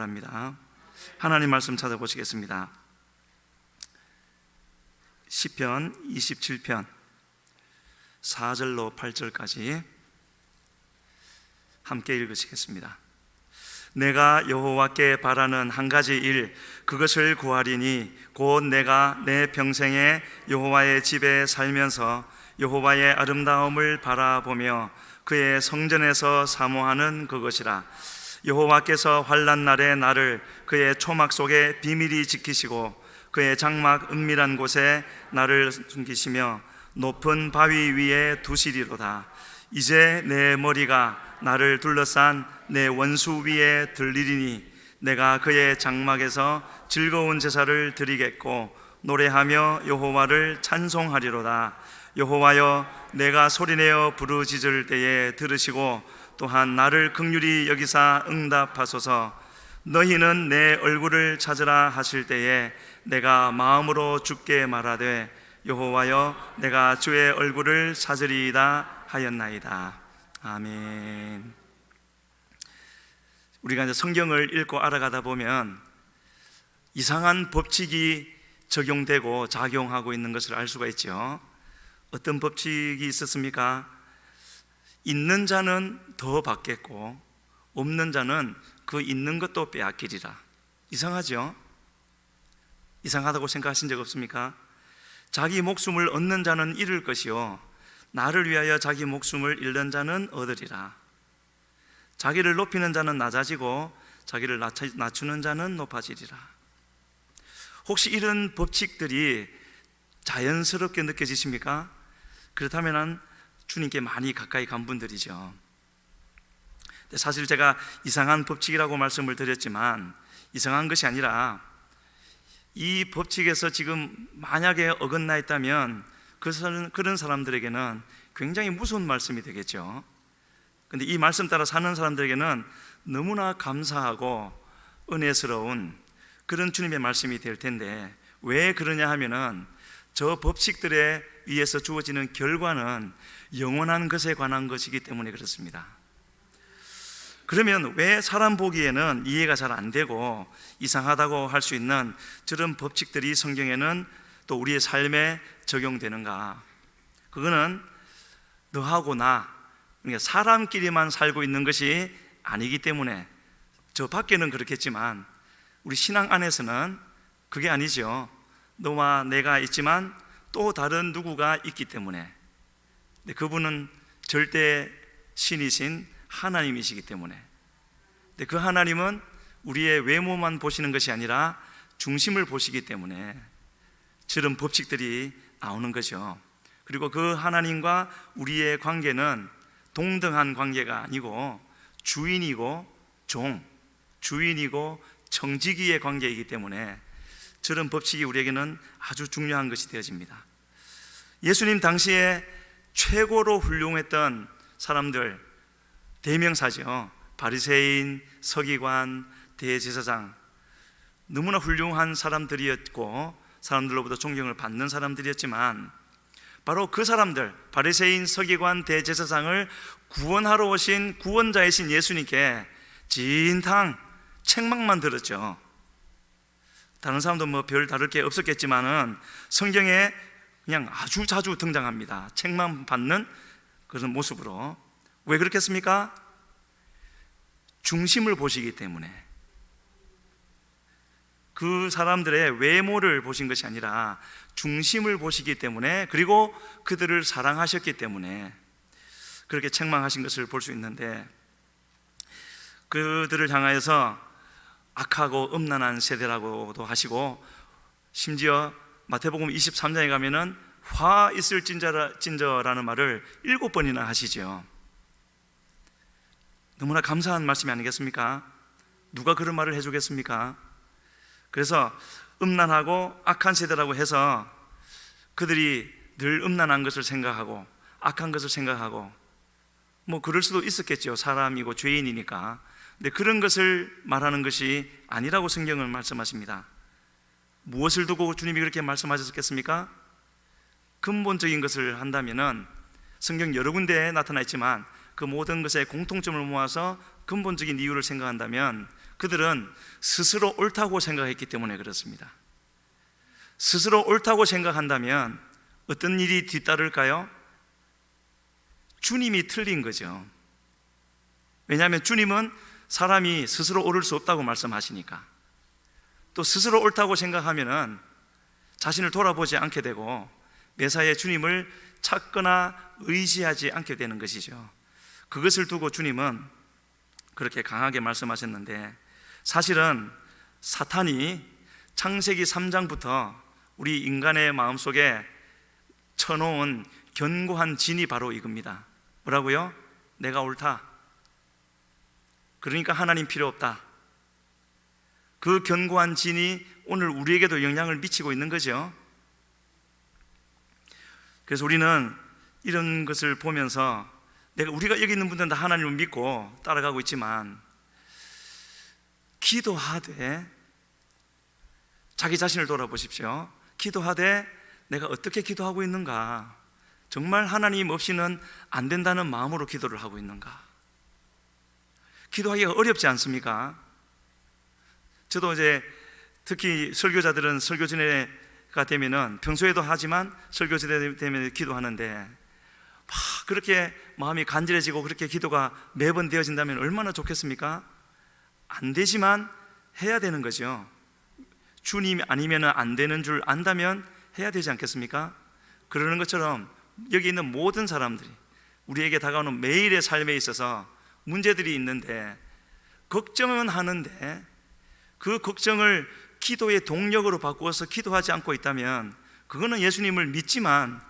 합니다. 하나님 말씀 찾아보시겠습니다. 시편 27편 4절로 8절까지 함께 읽으시겠습니다. 내가 여호와께 바라는 한 가지 일, 그것을 구하리니 곧 내가 내 평생에 여호와의 집에 살면서 여호와의 아름다움을 바라보며 그의 성전에서 사모하는 그것이라. 여호와께서 환난 날에 나를 그의 초막 속에 비밀히 지키시고 그의 장막 은밀한 곳에 나를 숨기시며 높은 바위 위에 두시리로다. 이제 내 머리가 나를 둘러싼 내 원수 위에 들리리니 내가 그의 장막에서 즐거운 제사를 드리겠고 노래하며 여호와를 찬송하리로다. 여호와여, 내가 소리내어 부르짖을 때에 들으시고 또한 나를 긍휼히 여기사 응답하소서. 너희는 내 얼굴을 찾으라 하실 때에 내가 마음으로 주께 말하되 여호와여, 내가 주의 얼굴을 찾으리이다 하였나이다. 아멘. 우리가 이제 성경을 읽고 알아가다 보면 이상한 법칙이 적용되고 작용하고 있는 것을 알 수가 있죠. 어떤 법칙이 있었습니까? 있는 자는 더 받겠고 없는 자는 그 있는 것도 빼앗기리라. 이상하죠? 이상하다고 생각하신 적 없습니까? 자기 목숨을 얻는 자는 잃을 것이요 나를 위하여 자기 목숨을 잃는 자는 얻으리라. 자기를 높이는 자는 낮아지고 자기를 낮추는 자는 높아지리라. 혹시 이런 법칙들이 자연스럽게 느껴지십니까? 그렇다면 주님께 많이 가까이 간 분들이죠. 사실 제가 이상한 법칙이라고 말씀을 드렸지만 이상한 것이 아니라 이 법칙에서 지금 만약에 어긋나 있다면 그런 사람들에게는 굉장히 무서운 말씀이 되겠죠. 그런데 이 말씀 따라 사는 사람들에게는 너무나 감사하고 은혜스러운 그런 주님의 말씀이 될 텐데, 왜 그러냐 하면은 저 법칙들에 의해서 주어지는 결과는 영원한 것에 관한 것이기 때문에 그렇습니다. 그러면 왜 사람 보기에는 이해가 잘 안 되고 이상하다고 할 수 있는 저런 법칙들이 성경에는 또 우리의 삶에 적용되는가? 그거는 너하고 나, 그러니까 사람끼리만 살고 있는 것이 아니기 때문에, 저 밖에는 그렇겠지만 우리 신앙 안에서는 그게 아니죠. 너와 내가 있지만 또 다른 누구가 있기 때문에, 그분은 절대 신이신 하나님이시기 때문에, 그 하나님은 우리의 외모만 보시는 것이 아니라 중심을 보시기 때문에 저런 법칙들이 나오는 거죠. 그리고 그 하나님과 우리의 관계는 동등한 관계가 아니고 주인이고 종, 주인이고 청지기의 관계이기 때문에 저런 법칙이 우리에게는 아주 중요한 것이 되어집니다. 예수님 당시에 최고로 훌륭했던 사람들 대명사죠. 바리새인, 서기관, 대제사장, 너무나 훌륭한 사람들이었고 사람들로부터 존경을 받는 사람들이었지만 바로 그 사람들, 바리새인, 서기관, 대제사장을 구원하러 오신 구원자이신 예수님께 진탕 책망만 들었죠. 다른 사람도 뭐 별 다를 게 없었겠지만은 성경에 그냥 아주 자주 등장합니다. 책망 받는 그런 모습으로. 왜 그렇겠습니까? 중심을 보시기 때문에. 그 사람들의 외모를 보신 것이 아니라 중심을 보시기 때문에, 그리고 그들을 사랑하셨기 때문에 그렇게 책망하신 것을 볼 수 있는데, 그들을 향하여서 악하고 음란한 세대라고도 하시고, 심지어 마태복음 23장에 가면은 화 있을 찐저라는 말을 7번이나 하시죠. 너무나 감사한 말씀이 아니겠습니까? 누가 그런 말을 해주겠습니까? 그래서 음란하고 악한 세대라고 해서 그들이 늘 음란한 것을 생각하고 악한 것을 생각하고 뭐 그럴 수도 있었겠죠. 사람이고 죄인이니까. 근데 그런 것을 말하는 것이 아니라고 성경은 말씀하십니다. 무엇을 두고 주님이 그렇게 말씀하셨겠습니까? 근본적인 것을 한다면은 성경 여러 군데에 나타나 있지만 그 모든 것의 공통점을 모아서 근본적인 이유를 생각한다면 그들은 스스로 옳다고 생각했기 때문에 그렇습니다. 스스로 옳다고 생각한다면 어떤 일이 뒤따를까요? 주님이 틀린 거죠. 왜냐하면 주님은 사람이 스스로 옳을 수 없다고 말씀하시니까. 또 스스로 옳다고 생각하면은 자신을 돌아보지 않게 되고 매사에 주님을 찾거나 의지하지 않게 되는 것이죠. 그것을 두고 주님은 그렇게 강하게 말씀하셨는데, 사실은 사탄이 창세기 3장부터 우리 인간의 마음속에 쳐놓은 견고한 진이 바로 이겁니다. 뭐라고요? 내가 옳다. 그러니까 하나님 필요 없다. 그 견고한 진이 오늘 우리에게도 영향을 미치고 있는 거죠. 그래서 우리는 이런 것을 보면서 우리가 여기 있는 분들은 다 하나님을 믿고 따라가고 있지만, 기도하되 자기 자신을 돌아보십시오. 기도하되 내가 어떻게 기도하고 있는가? 정말 하나님 없이는 안 된다는 마음으로 기도를 하고 있는가? 기도하기가 어렵지 않습니까? 저도 이제 특히 설교자들은 설교 전에가 되면은, 평소에도 하지만 설교 전에 되면 기도하는데, 막 그렇게 마음이 간절해지고 그렇게 기도가 매번 되어진다면 얼마나 좋겠습니까? 안 되지만 해야 되는 거죠. 주님 아니면 안 되는 줄 안다면 해야 되지 않겠습니까? 그러는 것처럼 여기 있는 모든 사람들이 우리에게 다가오는 매일의 삶에 있어서 문제들이 있는데, 걱정은 하는데 그 걱정을 기도의 동력으로 바꾸어서 기도하지 않고 있다면, 그거는 예수님을 믿지만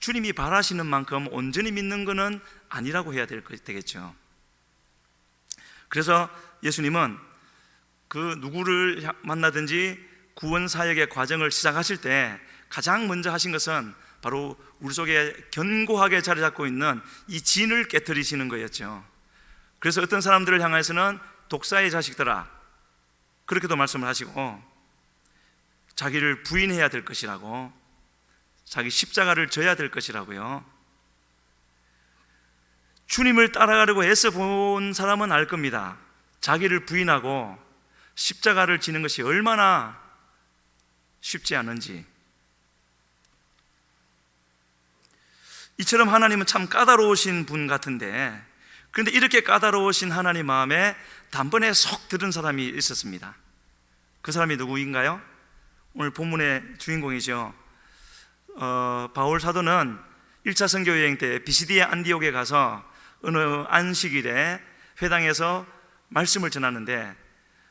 주님이 바라시는 만큼 온전히 믿는 것은 아니라고 해야 되겠죠. 그래서 예수님은 그 누구를 만나든지 구원 사역의 과정을 시작하실 때 가장 먼저 하신 것은 바로 우리 속에 견고하게 자리 잡고 있는 이 진을 깨트리시는 거였죠. 그래서 어떤 사람들을 향해서는 독사의 자식들아, 그렇게도 말씀을 하시고, 자기를 부인해야 될 것이라고, 자기 십자가를 져야 될 것이라고요. 주님을 따라가려고 애써 본 사람은 알 겁니다. 자기를 부인하고 십자가를 지는 것이 얼마나 쉽지 않은지. 이처럼 하나님은 참 까다로우신 분 같은데, 그런데 이렇게 까다로우신 하나님 마음에 단번에 속 들은 사람이 있었습니다. 그 사람이 누구인가요? 오늘 본문의 주인공이죠. 바울 사도는 1차 선교 여행 때 비시디아 안디옥에 가서 어느 안식일에 회당에서 말씀을 전하는데,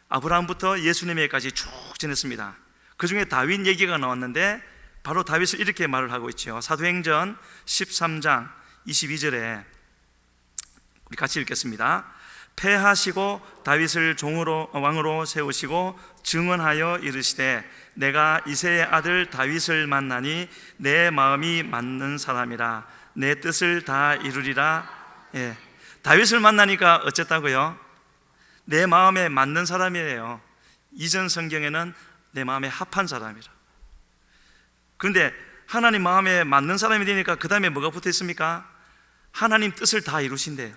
아브라함부터 예수님에까지 쭉 전했습니다. 그 중에 다윗 얘기가 나왔는데, 바로 다윗을 이렇게 말을 하고 있죠. 사도행전 13장 22절에 우리 같이 읽겠습니다. 패하시고 다윗을 왕으로 세우시고 증언하여 이르시되, 내가 이새의 아들 다윗을 만나니 내 마음이 맞는 사람이라, 내 뜻을 다 이루리라. 예. 다윗을 만나니까 어쨌다고요? 내 마음에 맞는 사람이에요. 이전 성경에는 내 마음에 합한 사람이라. 그런데 하나님 마음에 맞는 사람이 되니까 그 다음에 뭐가 붙어 있습니까? 하나님 뜻을 다 이루신대요.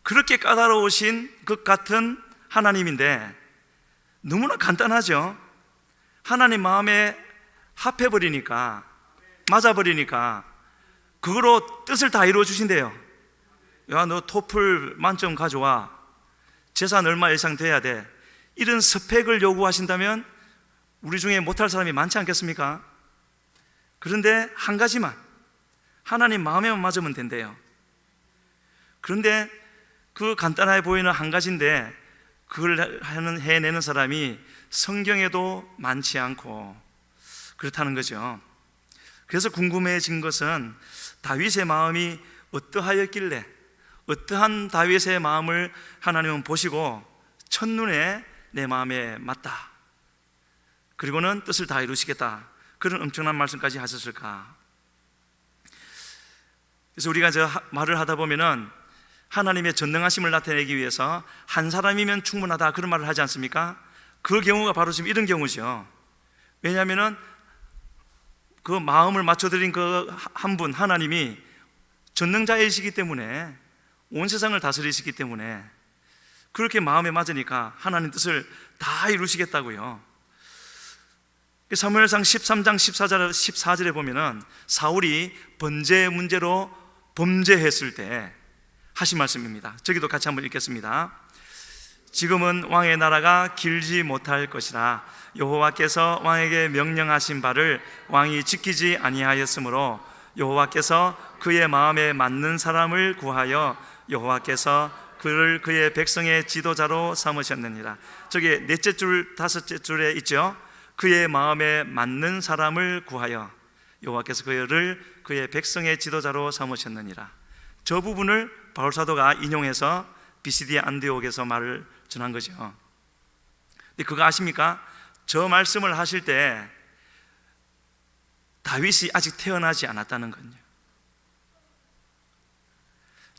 그렇게 까다로우신 것 같은 하나님인데 너무나 간단하죠. 하나님 마음에 합해버리니까, 맞아버리니까 그거로 뜻을 다 이루어 주신대요. 야, 너 토플 만점 가져와, 재산 얼마 이상 돼야 돼, 이런 스펙을 요구하신다면 우리 중에 못할 사람이 많지 않겠습니까? 그런데 한 가지만, 하나님 마음에만 맞으면 된대요. 그런데 그 간단해 보이는 한 가지인데 그걸 해내는 사람이 성경에도 많지 않고 그렇다는 거죠. 그래서 궁금해진 것은 다윗의 마음이 어떠하였길래, 어떠한 다윗의 마음을 하나님은 보시고 첫눈에 내 마음에 맞다, 그리고는 뜻을 다 이루시겠다, 그런 엄청난 말씀까지 하셨을까? 그래서 우리가 말을 하다 보면은 하나님의 전능하심을 나타내기 위해서 한 사람이면 충분하다, 그런 말을 하지 않습니까? 그 경우가 바로 지금 이런 경우죠. 왜냐하면은 그 마음을 맞춰드린 그 한 분, 하나님이 전능자이시기 때문에, 온 세상을 다스리시기 때문에 그렇게 마음에 맞으니까 하나님 뜻을 다 이루시겠다고요. 사무엘상 13장 14절에 보면은 사울이 번제 문제로 범죄했을 때 하신 말씀입니다. 저기도 같이 한번 읽겠습니다. 지금은 왕의 나라가 길지 못할 것이라 여호와께서 왕에게 명령하신 바를 왕이 지키지 아니하였으므로 여호와께서 그의 마음에 맞는 사람을 구하여 여호와께서 그를 그의 백성의 지도자로 삼으셨느니라. 저기 넷째 줄 다섯째 줄에 있죠. 그의 마음에 맞는 사람을 구하여 여호와께서 그를 그의 백성의 지도자로 삼으셨느니라. 저 부분을 바울 사도가 인용해서 비시디아 안디옥에서 말을 전한 거죠. 근데 그거 아십니까? 저 말씀을 하실 때 다윗이 아직 태어나지 않았다는 건요.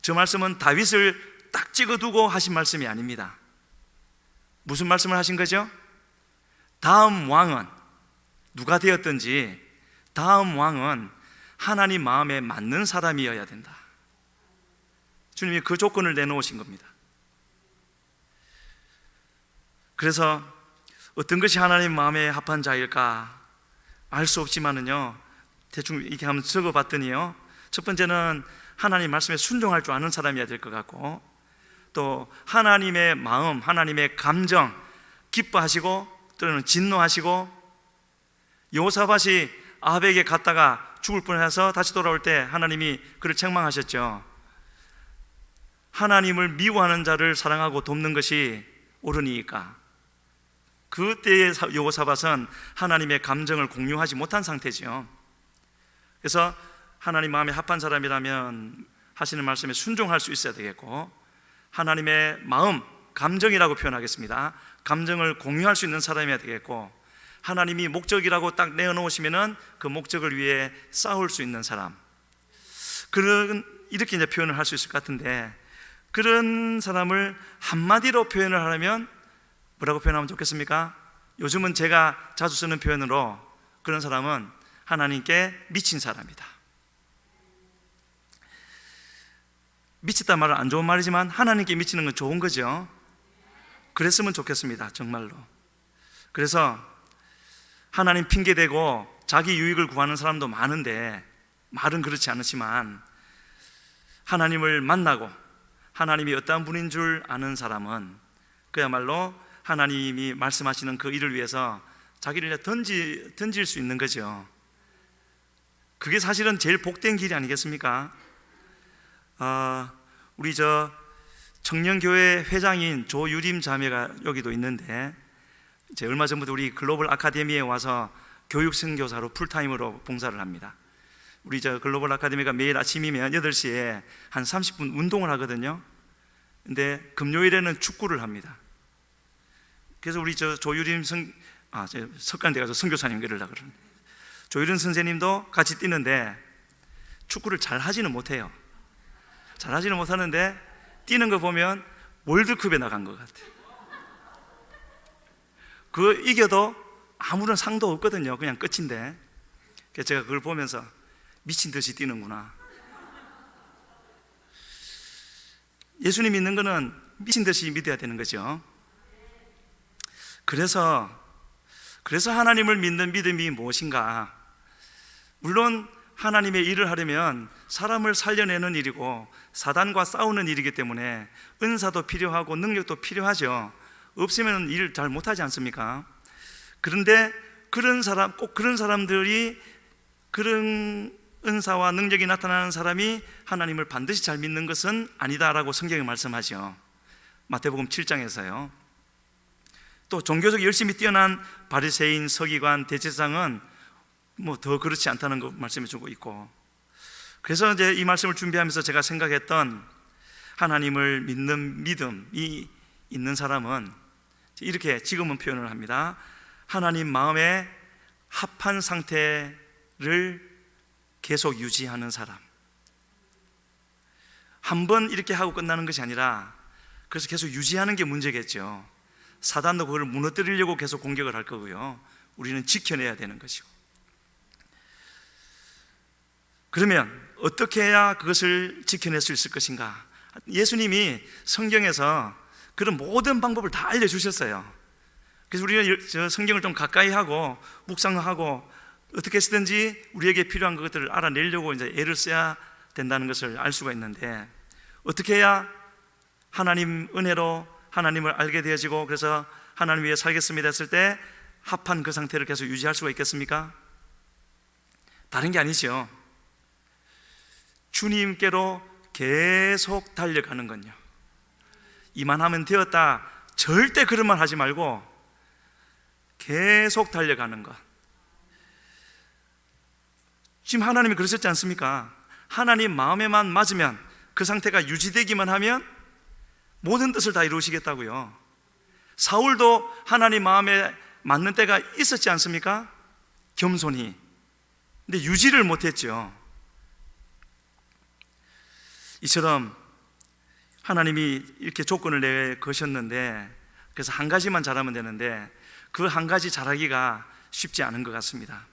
저 말씀은 다윗을 딱 찍어두고 하신 말씀이 아닙니다. 무슨 말씀을 하신 거죠? 다음 왕은 누가 되었든지 다음 왕은 하나님 마음에 맞는 사람이어야 된다. 주님이 그 조건을 내놓으신 겁니다. 그래서 어떤 것이 하나님 마음에 합한 자일까 알 수 없지만은요, 대충 이렇게 한번 적어봤더니요, 첫 번째는 하나님 말씀에 순종할 줄 아는 사람이어야 될 것 같고, 또 하나님의 마음, 하나님의 감정, 기뻐하시고 또는 진노하시고, 여호사밧이 아합에게 갔다가 죽을 뻔해서 다시 돌아올 때 하나님이 그를 책망하셨죠. 하나님을 미워하는 자를 사랑하고 돕는 것이 옳으니까. 그때의 여호사밧은 하나님의 감정을 공유하지 못한 상태죠. 그래서 하나님 마음에 합한 사람이라면 하시는 말씀에 순종할 수 있어야 되겠고, 하나님의 마음, 감정이라고 표현하겠습니다. 감정을 공유할 수 있는 사람이어야 되겠고, 하나님이 목적이라고 딱 내어놓으시면은 그 목적을 위해 싸울 수 있는 사람, 이렇게 이제 표현을 할 수 있을 것 같은데, 그런 사람을 한마디로 표현을 하려면 뭐라고 표현하면 좋겠습니까? 요즘은 제가 자주 쓰는 표현으로 그런 사람은 하나님께 미친 사람이다. 미쳤단 말은 안 좋은 말이지만 하나님께 미치는 건 좋은 거죠. 그랬으면 좋겠습니다, 정말로. 그래서 하나님 핑계대고 자기 유익을 구하는 사람도 많은데, 말은 그렇지 않지만 하나님을 만나고 하나님이 어떠한 분인 줄 아는 사람은 그야말로 하나님이 말씀하시는 그 일을 위해서 자기를 던질 수 있는 거죠. 그게 사실은 제일 복된 길이 아니겠습니까? 우리 청년교회 회장인 조유림 자매가 여기도 있는데, 이제 얼마 전부터 우리 글로벌 아카데미에 와서 교육 선교사로 풀타임으로 봉사를 합니다. 우리 글로벌 아카데미가 매일 아침이면 8시에 한 30분 운동을 하거든요. 근데 금요일에는 축구를 합니다. 그래서 우리 조유림 석간대 가서 선교사님 이러려고 그러는데, 조유림 선생님도 같이 뛰는데 축구를 잘 하지는 못해요. 잘 하지는 못하는데 뛰는 거 보면 월드컵에 나간 것 같아요. 그거 이겨도 아무런 상도 없거든요. 그냥 끝인데. 그래서 제가 그걸 보면서 미친 듯이 뛰는구나. 예수님 믿는 거는 미친 듯이 믿어야 되는 거죠. 그래서 하나님을 믿는 믿음이 무엇인가? 물론 하나님의 일을 하려면 사람을 살려내는 일이고 사단과 싸우는 일이기 때문에 은사도 필요하고 능력도 필요하죠. 없으면 일 잘 못하지 않습니까? 그런데 꼭 그런 사람들이, 그런 은사와 능력이 나타나는 사람이 하나님을 반드시 잘 믿는 것은 아니다라고 성경이 말씀하죠. 마태복음 7장에서요. 또 종교적 열심히 뛰어난 바리새인, 서기관, 대제사장은 더 그렇지 않다는 거 말씀해 주고 있고, 그래서 이제 이 말씀을 준비하면서 제가 생각했던 하나님을 믿는 믿음이 있는 사람은 이렇게 지금은 표현을 합니다. 하나님 마음에 합한 상태를 계속 유지하는 사람. 한 번 이렇게 하고 끝나는 것이 아니라, 그래서 계속 유지하는 게 문제겠죠. 사단도 그걸 무너뜨리려고 계속 공격을 할 거고요. 우리는 지켜내야 되는 것이고. 그러면 어떻게 해야 그것을 지켜낼 수 있을 것인가? 예수님이 성경에서 그런 모든 방법을 다 알려주셨어요. 그래서 우리는 저 성경을 좀 가까이 하고 묵상하고 어떻게 쓰든지 우리에게 필요한 것들을 알아내려고 이제 애를 써야 된다는 것을 알 수가 있는데, 어떻게 해야 하나님 은혜로 하나님을 알게 되어지고 그래서 하나님 위해 살겠습니다 했을 때 합한 그 상태를 계속 유지할 수가 있겠습니까? 다른 게 아니죠. 주님께로 계속 달려가는 건요, 이만하면 되었다, 절대 그런 말 하지 말고 계속 달려가는 것. 지금 하나님이 그러셨지 않습니까? 하나님 마음에만 맞으면, 그 상태가 유지되기만 하면 모든 뜻을 다 이루시겠다고요. 사울도 하나님 마음에 맞는 때가 있었지 않습니까? 겸손히. 근데 유지를 못했죠. 이처럼 하나님이 이렇게 조건을 내거셨는데, 그래서 한 가지만 잘하면 되는데 그 한 가지 잘하기가 쉽지 않은 것 같습니다.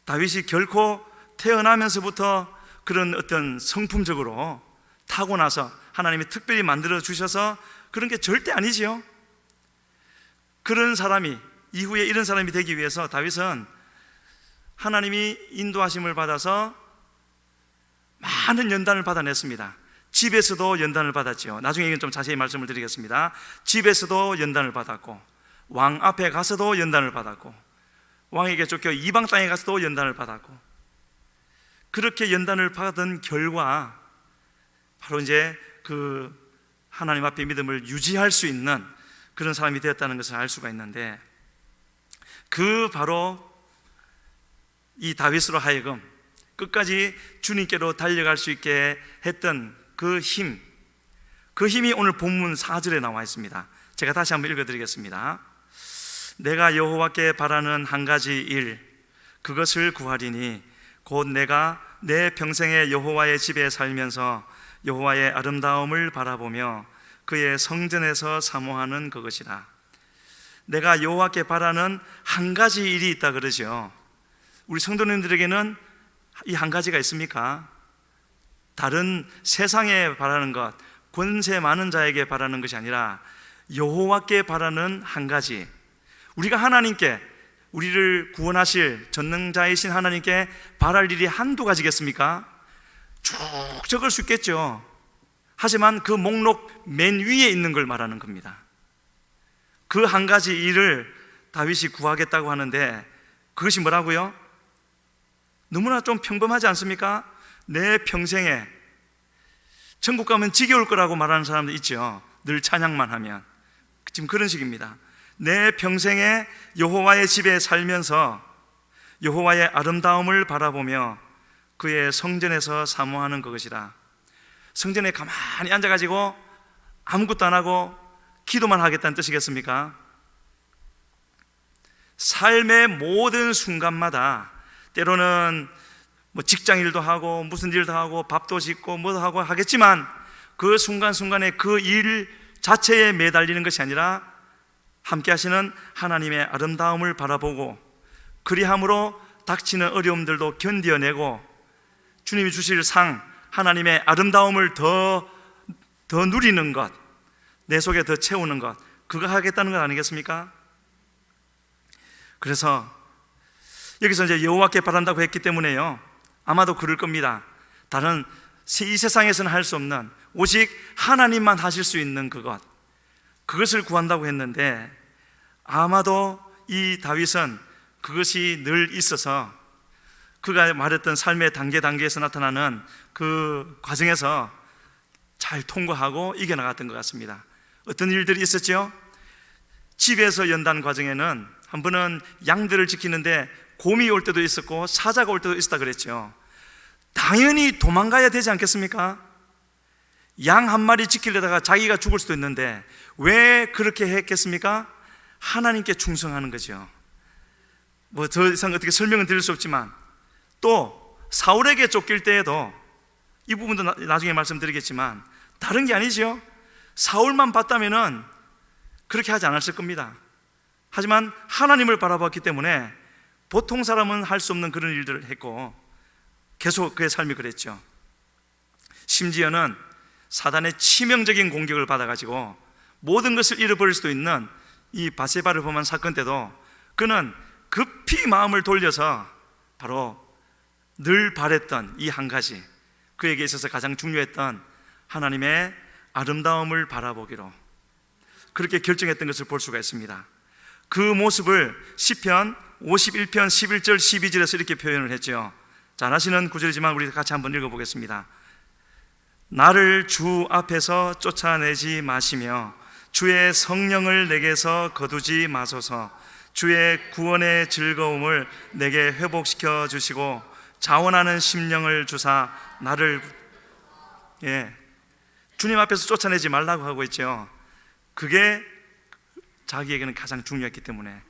다윗이 결코 태어나면서부터 그런 어떤 성품적으로 타고나서 하나님이 특별히 만들어 주셔서 그런 게 절대 아니지요. 그런 사람이, 이후에 이런 사람이 되기 위해서 다윗은 하나님이 인도하심을 받아서 많은 연단을 받아냈습니다. 집에서도 연단을 받았죠. 나중에 이건 좀 자세히 말씀을 드리겠습니다. 집에서도 연단을 받았고, 왕 앞에 가서도 연단을 받았고, 왕에게 쫓겨 이방 땅에 가서도 연단을 받았고, 그렇게 연단을 받은 결과 바로 이제 그 하나님 앞에 믿음을 유지할 수 있는 그런 사람이 되었다는 것을 알 수가 있는데, 그 바로 이 다윗으로 하여금 끝까지 주님께로 달려갈 수 있게 했던 그 힘이 오늘 본문 4절에 나와 있습니다. 제가 다시 한번 읽어드리겠습니다. 내가 여호와께 바라는 한 가지 일, 그것을 구하리니 곧 내가 내 평생에 여호와의 집에 살면서 여호와의 아름다움을 바라보며 그의 성전에서 사모하는 그것이라. 내가 여호와께 바라는 한 가지 일이 있다 그러죠. 우리 성도님들에게는 이 한 가지가 있습니까? 다른 세상에 바라는 것, 권세 많은 자에게 바라는 것이 아니라 여호와께 바라는 한 가지, 우리가 하나님께, 우리를 구원하실 전능자이신 하나님께 바랄 일이 한두 가지겠습니까? 쭉 적을 수 있겠죠. 하지만 그 목록 맨 위에 있는 걸 말하는 겁니다. 그 한 가지 일을 다윗이 구하겠다고 하는데, 그것이 뭐라고요? 너무나 좀 평범하지 않습니까? 내 평생에, 천국 가면 지겨울 거라고 말하는 사람도 있죠. 늘 찬양만 하면. 지금 그런 식입니다. 내 평생에 여호와의 집에 살면서 여호와의 아름다움을 바라보며 그의 성전에서 사모하는 그것이라. 성전에 가만히 앉아가지고 아무것도 안 하고 기도만 하겠다는 뜻이겠습니까? 삶의 모든 순간마다, 때로는 뭐 직장 일도 하고 무슨 일도 하고 밥도 짓고 뭐도 하고 하겠지만, 그 순간순간에 그 일 자체에 매달리는 것이 아니라 함께 하시는 하나님의 아름다움을 바라보고, 그리함으로 닥치는 어려움들도 견뎌내고 주님이 주실 상, 하나님의 아름다움을 더 누리는 것, 내 속에 더 채우는 것, 그거 하겠다는 것 아니겠습니까? 그래서 여기서 이제 여호와께 바란다고 했기 때문에요, 아마도 그럴 겁니다. 다른 이 세상에서는 할 수 없는, 오직 하나님만 하실 수 있는 그것을 구한다고 했는데, 아마도 이 다윗은 그것이 늘 있어서 그가 말했던 삶의 단계에서 나타나는 그 과정에서 잘 통과하고 이겨나갔던 것 같습니다. 어떤 일들이 있었죠? 집에서 연단 과정에는 한 번은 양들을 지키는데 곰이 올 때도 있었고 사자가 올 때도 있었다 그랬죠. 당연히 도망가야 되지 않겠습니까? 양 한 마리 지키려다가 자기가 죽을 수도 있는데 왜 그렇게 했겠습니까? 하나님께 충성하는 거죠. 뭐 더 이상 어떻게 설명은 드릴 수 없지만, 또 사울에게 쫓길 때에도, 이 부분도 나중에 말씀드리겠지만 다른 게 아니죠. 사울만 봤다면은 그렇게 하지 않았을 겁니다. 하지만 하나님을 바라봤기 때문에 보통 사람은 할 수 없는 그런 일들을 했고, 계속 그의 삶이 그랬죠. 심지어는 사단의 치명적인 공격을 받아가지고 모든 것을 잃어버릴 수도 있는 이 바세바를 범한 사건 때도 그는 급히 마음을 돌려서 바로 늘 바랬던 이 한 가지, 그에게 있어서 가장 중요했던 하나님의 아름다움을 바라보기로 그렇게 결정했던 것을 볼 수가 있습니다. 그 모습을 시편 51편 11절 12절에서 이렇게 표현을 했죠. 잘 아시는 구절이지만 우리 같이 한번 읽어보겠습니다. 나를 주 앞에서 쫓아내지 마시며 주의 성령을 내게서 거두지 마소서. 주의 구원의 즐거움을 내게 회복시켜 주시고 자원하는 심령을 주사 나를 주님 앞에서 쫓아내지 말라고 하고 있죠. 그게 자기에게는 가장 중요했기 때문에.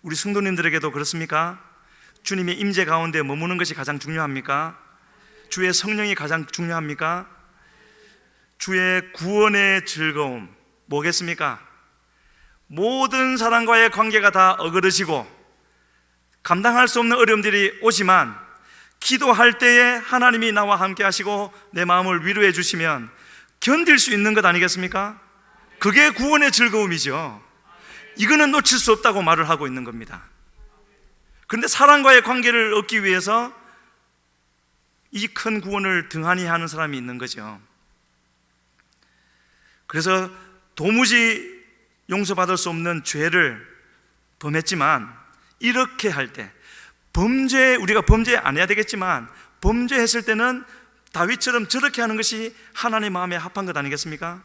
우리 성도님들에게도 그렇습니까? 주님의 임재 가운데 머무는 것이 가장 중요합니까? 주의 성령이 가장 중요합니까? 주의 구원의 즐거움 뭐겠습니까? 모든 사람과의 관계가 다 어그러지고 감당할 수 없는 어려움들이 오지만 기도할 때에 하나님이 나와 함께 하시고 내 마음을 위로해 주시면 견딜 수 있는 것 아니겠습니까? 그게 구원의 즐거움이죠. 이거는 놓칠 수 없다고 말을 하고 있는 겁니다. 그런데 사람과의 관계를 얻기 위해서 이 큰 구원을 등한히 하는 사람이 있는 거죠. 그래서 도무지 용서받을 수 없는 죄를 범했지만 이렇게 할 때 우리가 범죄 안 해야 되겠지만 범죄했을 때는 다윗처럼 저렇게 하는 것이 하나님 마음에 합한 것 아니겠습니까?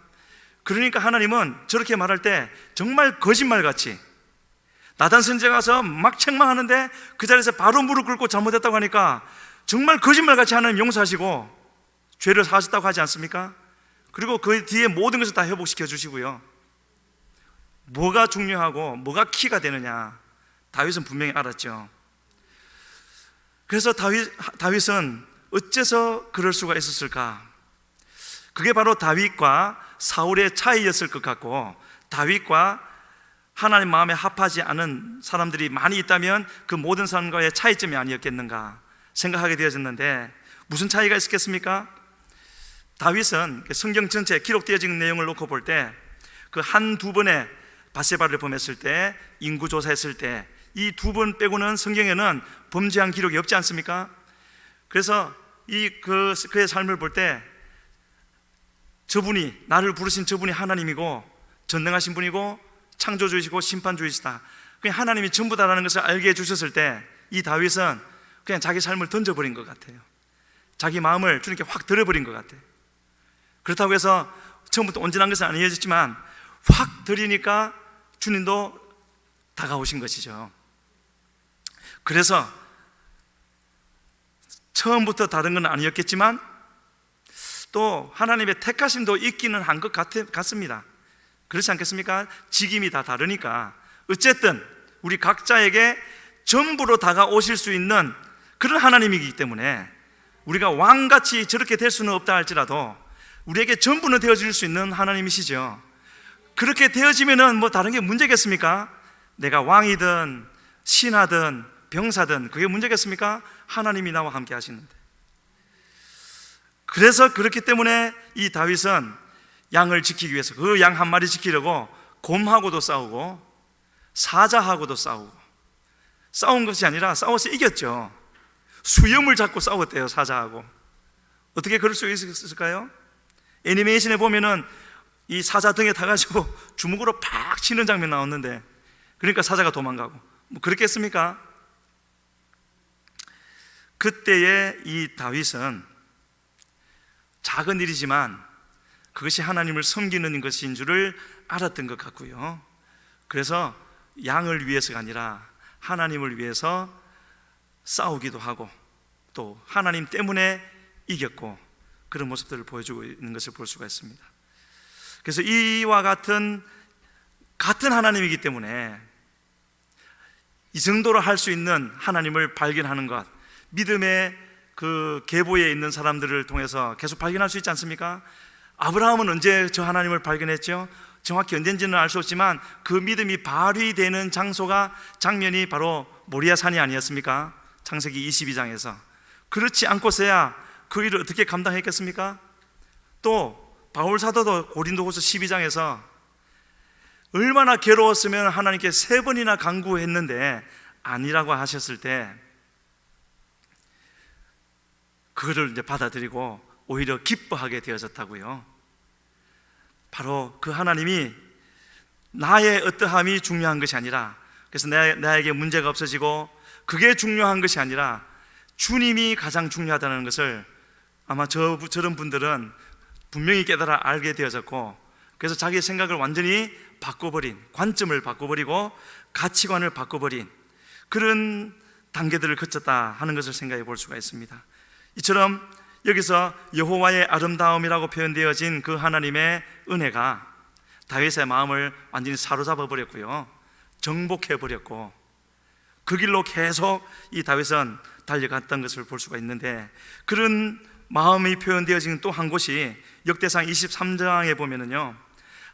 그러니까 하나님은 저렇게 말할 때 정말 거짓말같이 나단 선지자 가서 막 책망하는데 그 자리에서 바로 무릎 꿇고 잘못했다고 하니까 정말 거짓말같이 하나님 용서하시고 죄를 사하셨다고 하지 않습니까? 그리고 그 뒤에 모든 것을 다 회복시켜 주시고요. 뭐가 중요하고 뭐가 키가 되느냐 다윗은 분명히 알았죠. 그래서 다윗은 어째서 그럴 수가 있었을까? 그게 바로 다윗과 사울의 차이였을 것 같고, 다윗과 하나님 마음에 합하지 않은 사람들이 많이 있다면 그 모든 사람과의 차이점이 아니었겠는가 생각하게 되어졌는데, 무슨 차이가 있었겠습니까? 다윗은 성경 전체에 기록되어진 내용을 놓고 볼 때 그 한두 번의 바세바를 범했을 때, 인구조사했을 때 이 두 번 빼고는 성경에는 범죄한 기록이 없지 않습니까? 그래서 그의 삶을 볼 때 저분이, 나를 부르신 저분이 하나님이고 전능하신 분이고 창조주이시고 심판주이시다, 그냥 하나님이 전부다라는 것을 알게 해주셨을 때 이 다윗은 그냥 자기 삶을 던져버린 것 같아요. 자기 마음을 주님께 확 들어버린 것 같아요. 그렇다고 해서 처음부터 온전한 것은 아니었지만 확 들이니까 주님도 다가오신 것이죠. 그래서 처음부터 다른 건 아니었겠지만 또 하나님의 택하심도 있기는 한 것 같습니다. 그렇지 않겠습니까? 직임이 다 다르니까 어쨌든 우리 각자에게 전부로 다가오실 수 있는 그런 하나님이기 때문에 우리가 왕같이 저렇게 될 수는 없다 할지라도 우리에게 전부는 되어질 수 있는 하나님이시죠. 그렇게 되어지면은 뭐 다른 게 문제겠습니까? 내가 왕이든 신하든 병사든 그게 문제겠습니까? 하나님이 나와 함께 하시는데. 그래서 그렇기 때문에 이 다윗은 양을 지키기 위해서 그 양 한 마리 지키려고 곰하고도 싸우고 사자하고도 싸우고, 싸운 것이 아니라 싸워서 이겼죠. 수염을 잡고 싸웠대요, 사자하고. 어떻게 그럴 수 있을까요? 애니메이션에 보면은 이 사자 등에 타가지고 주먹으로 팍 치는 장면 나왔는데, 그러니까 사자가 도망가고, 뭐 그랬겠습니까? 그때의 이 다윗은 작은 일이지만 그것이 하나님을 섬기는 것인 줄을 알았던 것 같고요. 그래서 양을 위해서가 아니라 하나님을 위해서 싸우기도 하고 또 하나님 때문에 이겼고, 그런 모습들을 보여주고 있는 것을 볼 수가 있습니다. 그래서 이와 같은 하나님이기 때문에 이 정도로 할 수 있는 하나님을 발견하는 것, 믿음의 그 계보에 있는 사람들을 통해서 계속 발견할 수 있지 않습니까? 아브라함은 언제 저 하나님을 발견했죠? 정확히 언젠지는 알 수 없지만 그 믿음이 발휘되는 장면이 바로 모리아산이 아니었습니까? 창세기 22장에서. 그렇지 않고서야 그 일을 어떻게 감당했겠습니까? 또 바울 사도도 고린도후서 12장에서 얼마나 괴로웠으면 하나님께 3번이나 간구했는데 아니라고 하셨을 때 그거를 이제 받아들이고 오히려 기뻐하게 되어졌다고요. 바로 그 하나님이 나의 어떠함이 중요한 것이 아니라, 그래서 나에게 문제가 없어지고 그게 중요한 것이 아니라 주님이 가장 중요하다는 것을 아마 저런 분들은 분명히 깨달아 알게 되어졌고, 그래서 자기의 생각을 완전히 바꿔버린, 관점을 바꿔버리고 가치관을 바꿔버린 그런 단계들을 거쳤다 하는 것을 생각해 볼 수가 있습니다. 이처럼 여기서 여호와의 아름다움이라고 표현되어진 그 하나님의 은혜가 다윗의 마음을 완전히 사로잡아 버렸고요, 정복해 버렸고, 그 길로 계속 이 다윗은 달려갔던 것을 볼 수가 있는데, 그런 마음이 표현되어진 또 한 곳이 역대상 23장에 보면은요,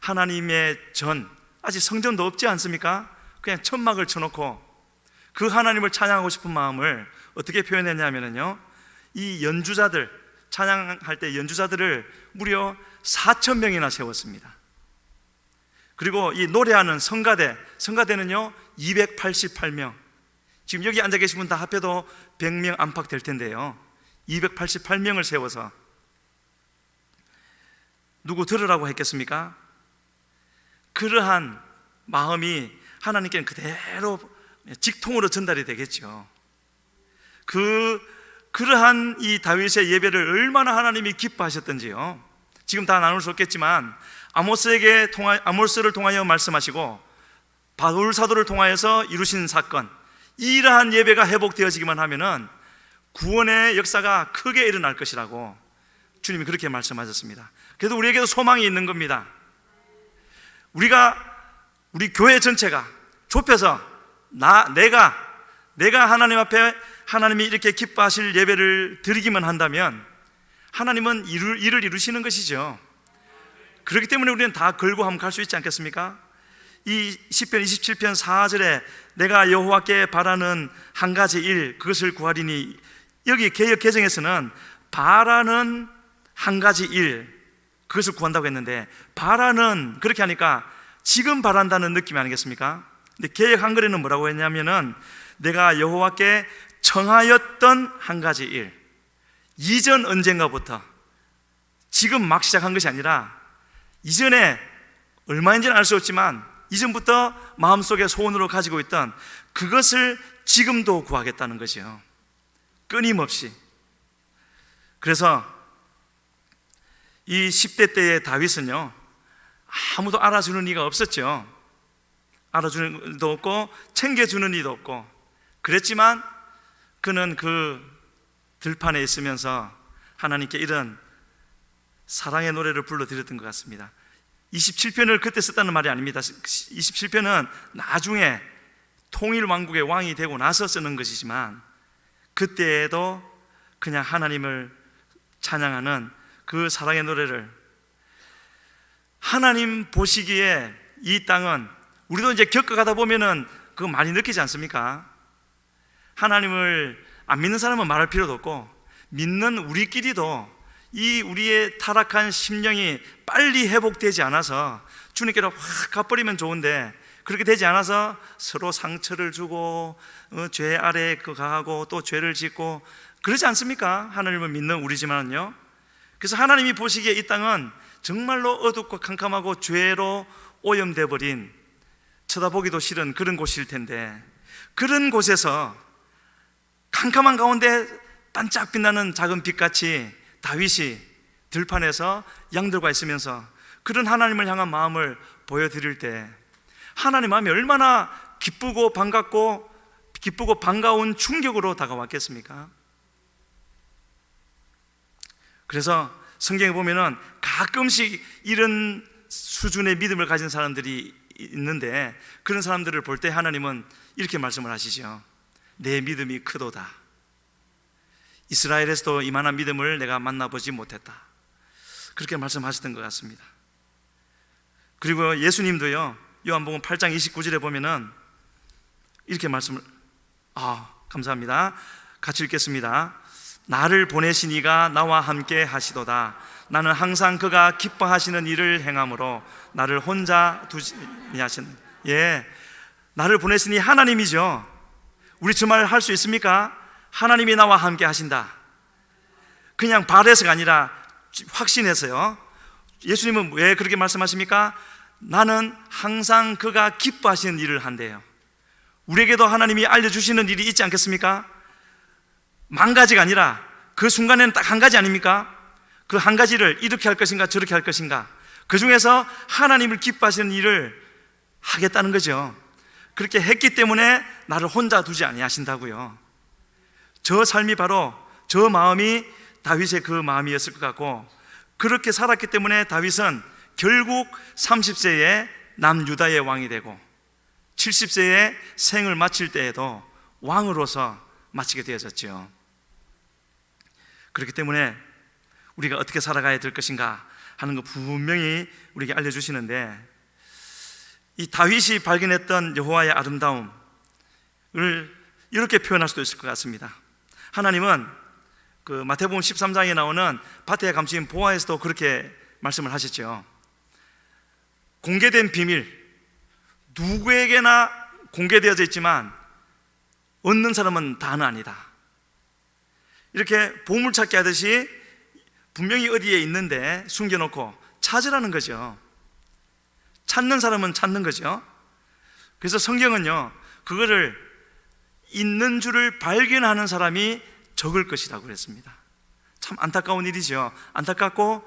하나님의 전, 아직 성전도 없지 않습니까? 그냥 천막을 쳐놓고 그 하나님을 찬양하고 싶은 마음을 어떻게 표현했냐면요, 이 연주자들, 찬양할 때 연주자들을 무려 4,000명이나 세웠습니다. 그리고 이 노래하는 성가대는요 288명. 지금 여기 앉아 계신 분 다 합해도 100명 안팎 될 텐데요, 288명을 세워서 누구 들으라고 했겠습니까? 그러한 마음이 하나님께는 그대로 직통으로 전달이 되겠죠. 그러한 이 다윗의 예배를 얼마나 하나님이 기뻐하셨던지요, 지금 다 나눌 수 없겠지만 아모스를 통하여 말씀하시고 바울 사도를 통하여서 이루신 사건, 이러한 예배가 회복되어지기만 하면은 구원의 역사가 크게 일어날 것이라고 주님이 그렇게 말씀하셨습니다. 그래서 우리에게도 소망이 있는 겁니다. 우리 교회 전체가 좁혀서 내가 하나님 앞에 하나님이 이렇게 기뻐하실 예배를 드리기만 한다면 하나님은 일을 이루시는 것이죠. 그렇기 때문에 우리는 다 걸고 하면 갈 수 있지 않겠습니까? 이 시편 27편 4절에 내가 여호와께 바라는 한 가지 일, 그것을 구하리니, 여기 개역 개정에서는 바라는 한 가지 일, 그것을 구한다고 했는데, 바라는, 그렇게 하니까 지금 바란다는 느낌 아니겠습니까? 근데 개역 한글에는 뭐라고 했냐면은 내가 여호와께 청하였던 한 가지 일, 이전 언젠가부터, 지금 막 시작한 것이 아니라 이전에 얼마인지는 알 수 없지만 이전부터 마음속에 소원으로 가지고 있던 그것을 지금도 구하겠다는 거죠. 끊임없이. 그래서 이 10대 때의 다윗은요, 아무도 알아주는 이가 없었죠. 알아주는 이도 없고 챙겨주는 이도 없고, 그랬지만 그는 그 들판에 있으면서 하나님께 이런 사랑의 노래를 불러드렸던 것 같습니다. 27편을 그때 썼다는 말이 아닙니다. 27편은 나중에 통일왕국의 왕이 되고 나서 쓰는 것이지만, 그때에도 그냥 하나님을 찬양하는 그 사랑의 노래를, 하나님 보시기에 이 땅은, 우리도 이제 겪어가다 보면은 그거 많이 느끼지 않습니까? 하나님을 안 믿는 사람은 말할 필요도 없고, 믿는 우리끼리도 이 우리의 타락한 심령이 빨리 회복되지 않아서 주님께로 확 가버리면 좋은데, 그렇게 되지 않아서 서로 상처를 주고 죄 아래에 가고 또 죄를 짓고 그러지 않습니까? 하나님을 믿는 우리지만요. 그래서 하나님이 보시기에 이 땅은 정말로 어둡고 캄캄하고 죄로 오염돼 버린, 쳐다보기도 싫은 그런 곳일 텐데, 그런 곳에서 캄캄한 가운데 반짝 빛나는 작은 빛같이 다윗이 들판에서 양들과 있으면서 그런 하나님을 향한 마음을 보여드릴 때 하나님 마음이 얼마나 기쁘고 반가운 충격으로 다가왔겠습니까? 그래서 성경에 보면은 가끔씩 이런 수준의 믿음을 가진 사람들이 있는데, 그런 사람들을 볼 때 하나님은 이렇게 말씀을 하시죠. 내 믿음이 크도다. 이스라엘에서도 이만한 믿음을 내가 만나보지 못했다. 그렇게 말씀하셨던 것 같습니다. 그리고 예수님도요, 요한복음 8장 29절에 보면은 이렇게 말씀을, 감사합니다. 같이 읽겠습니다. 나를 보내신 이가 나와 함께 하시도다. 나는 항상 그가 기뻐하시는 일을 행함으로 나를 혼자 두지 아니하시는. 나를 보내시니 하나님이죠. 우리 주말 할 수 있습니까? 하나님이 나와 함께 하신다. 그냥 바래서가 아니라 확신해서요. 예수님은 왜 그렇게 말씀하십니까? 나는 항상 그가 기뻐하시는 일을 한대요. 우리에게도 하나님이 알려주시는 일이 있지 않겠습니까? 만 가지가 아니라 그 순간에는 딱 한 가지 아닙니까? 그 한 가지를 이렇게 할 것인가 저렇게 할 것인가, 그 중에서 하나님을 기뻐하시는 일을 하겠다는 거죠. 그렇게 했기 때문에 나를 혼자 두지 아니하신다고요. 저 삶이 바로 저 마음이 다윗의 그 마음이었을 것 같고, 그렇게 살았기 때문에 다윗은 결국 30세에 남유다의 왕이 되고 70세에 생을 마칠 때에도 왕으로서 마치게 되어졌죠. 그렇기 때문에 우리가 어떻게 살아가야 될 것인가 하는 거 분명히 우리에게 알려주시는데, 이 다윗이 발견했던 여호와의 아름다움을 이렇게 표현할 수도 있을 것 같습니다. 하나님은 그 마태복음 13장에 나오는 밭에 감추인 보아에서도 그렇게 말씀을 하셨죠. 공개된 비밀, 누구에게나 공개되어져 있지만 얻는 사람은 다는 아니다. 이렇게 보물찾기 하듯이 분명히 어디에 있는데 숨겨놓고 찾으라는 거죠. 찾는 사람은 찾는 거죠. 그래서 성경은요, 그거를 있는 줄을 발견하는 사람이 적을 것이라고 그랬습니다. 참 안타까운 일이죠. 안타깝고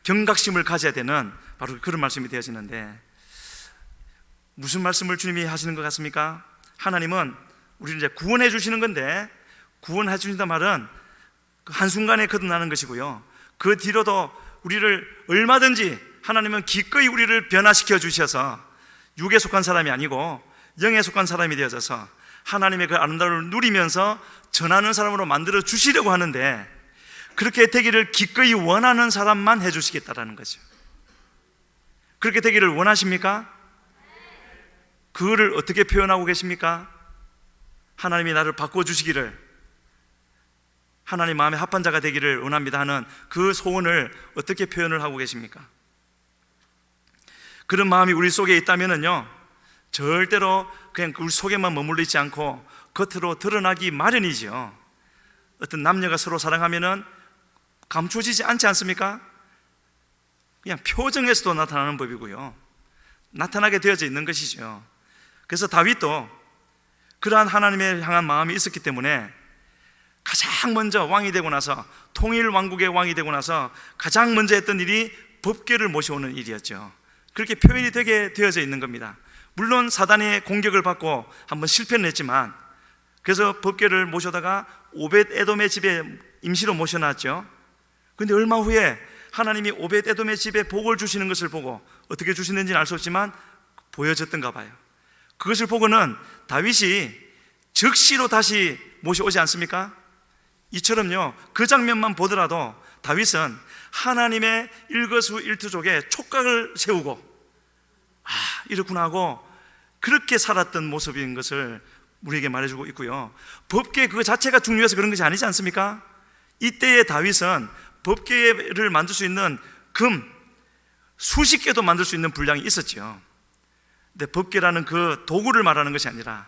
경각심을 가져야 되는 바로 그런 말씀이 되어지는데, 무슨 말씀을 주님이 하시는 것 같습니까? 하나님은 우리를 이제 구원해 주시는 건데, 구원해 주신다 말은 한순간에 거듭나는 것이고요, 그 뒤로도 우리를 얼마든지 하나님은 기꺼이 우리를 변화시켜 주셔서 육에 속한 사람이 아니고 영에 속한 사람이 되어져서 하나님의 그 아름다움을 누리면서 전하는 사람으로 만들어 주시려고 하는데, 그렇게 되기를 기꺼이 원하는 사람만 해주시겠다라는 거죠. 그렇게 되기를 원하십니까? 그거를 어떻게 표현하고 계십니까? 하나님이 나를 바꿔주시기를, 하나님 마음에 합한 자가 되기를 원합니다 하는 그 소원을 어떻게 표현을 하고 계십니까? 그런 마음이 우리 속에 있다면요, 절대로 그냥 우리 속에만 머물러 있지 않고 겉으로 드러나기 마련이죠. 어떤 남녀가 서로 사랑하면은 감춰지지 않지 않습니까? 그냥 표정에서도 나타나는 법이고요, 나타나게 되어져 있는 것이죠. 그래서 다윗도 그러한 하나님을 향한 마음이 있었기 때문에 가장 먼저 왕이 되고 나서, 통일 왕국의 왕이 되고 나서 가장 먼저 했던 일이 법궤를 모셔오는 일이었죠. 그렇게 표현이 되게 되어져 있는 겁니다. 물론 사단의 공격을 받고 한번 실패는 했지만, 그래서 법궤를 모셔다가 오벳 에돔의 집에 임시로 모셔놨죠. 그런데 얼마 후에 하나님이 오벳 에돔의 집에 복을 주시는 것을 보고, 어떻게 주시는지는 알 수 없지만 보여졌던가 봐요. 그것을 보고는 다윗이 즉시로 다시 모셔오지 않습니까? 이처럼요, 그 장면만 보더라도 다윗은 하나님의 일거수일투족에 촉각을 세우고, 이렇구나 하고 그렇게 살았던 모습인 것을 우리에게 말해주고 있고요, 법궤 그 자체가 중요해서 그런 것이 아니지 않습니까? 이때의 다윗은 법궤를 만들 수 있는 금 수십 개도 만들 수 있는 분량이 있었죠. 근데 법궤라는 그 도구를 말하는 것이 아니라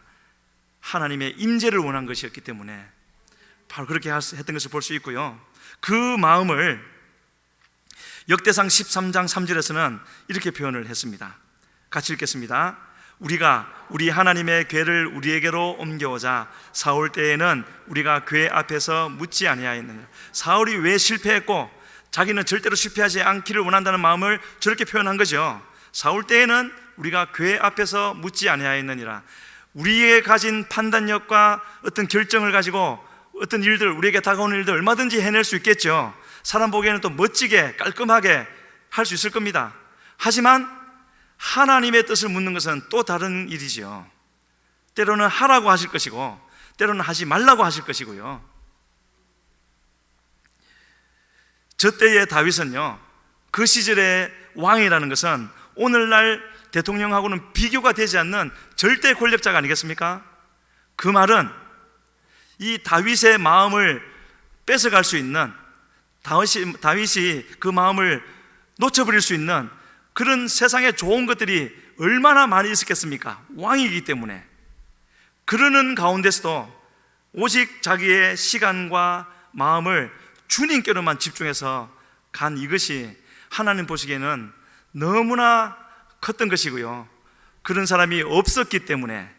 하나님의 임재를 원한 것이었기 때문에 바로 그렇게 했던 것을 볼 수 있고요, 그 마음을 역대상 13장 3절에서는 이렇게 표현을 했습니다. 같이 읽겠습니다. 우리가 우리 하나님의 궤를 우리에게로 옮겨오자 사울 때에는 우리가 궤 앞에서 묻지 아니하였느냐. 사울이 왜 실패했고 자기는 절대로 실패하지 않기를 원한다는 마음을 저렇게 표현한 거죠. 사울 때에는 우리가 궤 앞에서 묻지 아니하였느니라. 우리의 가진 판단력과 어떤 결정을 가지고 어떤 일들, 우리에게 다가오는 일들 얼마든지 해낼 수 있겠죠. 사람 보기에는 또 멋지게 깔끔하게 할 수 있을 겁니다. 하지만 하나님의 뜻을 묻는 것은 또 다른 일이죠. 때로는 하라고 하실 것이고 때로는 하지 말라고 하실 것이고요. 저 때의 다윗은요, 그 시절의 왕이라는 것은 오늘날 대통령하고는 비교가 되지 않는 절대 권력자가 아니겠습니까? 그 말은 이 다윗의 마음을 뺏어갈 수 있는, 다윗이 그 마음을 놓쳐버릴 수 있는 그런 세상에 좋은 것들이 얼마나 많이 있었겠습니까? 왕이기 때문에. 그러는 가운데서도 오직 자기의 시간과 마음을 주님께로만 집중해서 간 이것이 하나님 보시기에는 너무나 컸던 것이고요, 그런 사람이 없었기 때문에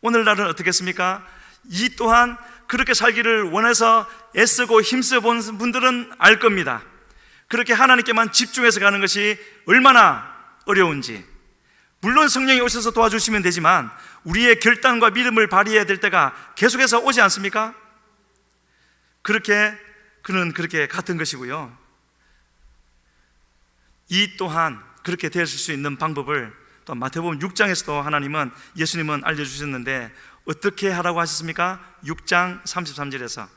오늘날은 어떻겠습니까? 이 또한 그렇게 살기를 원해서 애쓰고 힘써 본 분들은 알 겁니다. 그렇게 하나님께만 집중해서 가는 것이 얼마나 어려운지. 물론 성령이 오셔서 도와주시면 되지만 우리의 결단과 믿음을 발휘해야 될 때가 계속해서 오지 않습니까? 그는 그렇게 같은 것이고요, 이 또한 그렇게 되실 수 있는 방법을 또 마태복음 6장에서도 예수님은 알려주셨는데 어떻게 하라고 하셨습니까? 6장 33절에서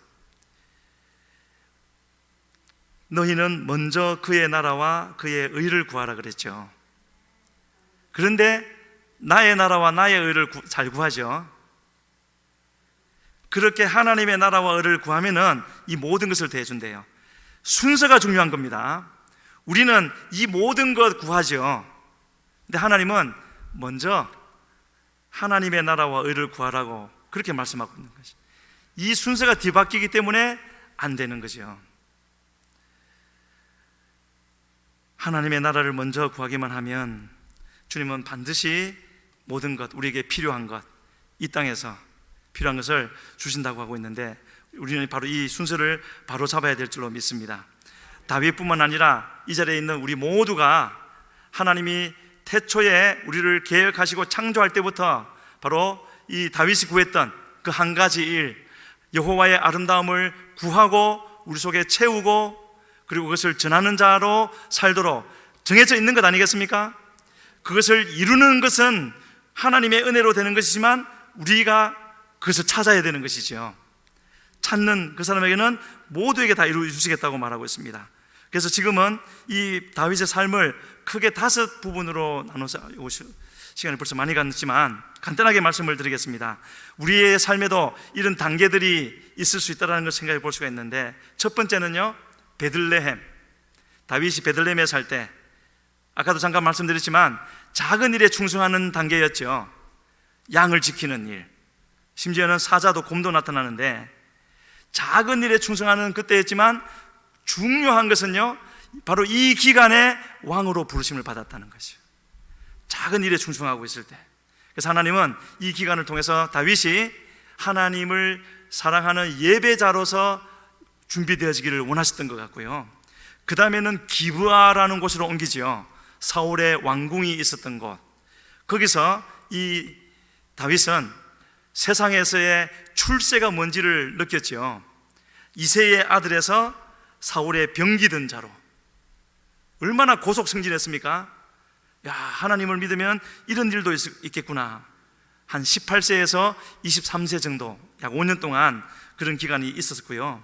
너희는 먼저 그의 나라와 그의 의를 구하라 그랬죠. 그런데 나의 나라와 나의 의를 잘 구하죠. 그렇게 하나님의 나라와 의를 구하면은 이 모든 것을 대해준대요. 순서가 중요한 겁니다. 우리는 이 모든 것 구하죠. 근데 하나님은 먼저 하나님의 나라와 의를 구하라고 그렇게 말씀하고 있는 것이, 이 순서가 뒤바뀌기 때문에 안 되는 거죠. 하나님의 나라를 먼저 구하기만 하면 주님은 반드시 모든 것, 우리에게 필요한 것, 이 땅에서 필요한 것을 주신다고 하고 있는데 우리는 바로 이 순서를 바로 잡아야 될 줄로 믿습니다. 다윗뿐만 아니라 이 자리에 있는 우리 모두가 하나님이 태초에 우리를 계획하시고 창조할 때부터 바로 이 다윗이 구했던 그 한 가지 일, 여호와의 아름다움을 구하고 우리 속에 채우고 그리고 그것을 전하는 자로 살도록 정해져 있는 것 아니겠습니까? 그것을 이루는 것은 하나님의 은혜로 되는 것이지만 우리가 그것을 찾아야 되는 것이죠. 찾는 그 사람에게는 모두에게 다 이루어 주시겠다고 말하고 있습니다. 그래서 지금은 이 다윗의 삶을 크게 5 부분으로 나눠서, 시간이 벌써 많이 갔지만 간단하게 말씀을 드리겠습니다. 우리의 삶에도 이런 단계들이 있을 수 있다는 걸 생각해 볼 수가 있는데, 첫 번째는요, 베들레헴. 다윗이 베들레헴에 살 때 아까도 잠깐 말씀드렸지만 작은 일에 충성하는 단계였죠. 양을 지키는 일, 심지어는 사자도 곰도 나타나는데 작은 일에 충성하는 그때였지만 중요한 것은요, 바로 이 기간에 왕으로 부르심을 받았다는 것이요. 작은 일에 충성하고 있을 때. 그래서 하나님은 이 기간을 통해서 다윗이 하나님을 사랑하는 예배자로서 준비되어지기를 원하셨던 것 같고요, 그 다음에는 기브아라는 곳으로 옮기지요. 사울의 왕궁이 있었던 곳. 거기서 이 다윗은 세상에서의 출세가 뭔지를 느꼈지요. 이새의 아들에서 사울의 병기든 자로. 얼마나 고속 승진했습니까? 야, 하나님을 믿으면 이런 일도 있겠구나. 한 18세에서 23세 정도, 약 5년 동안 그런 기간이 있었고요.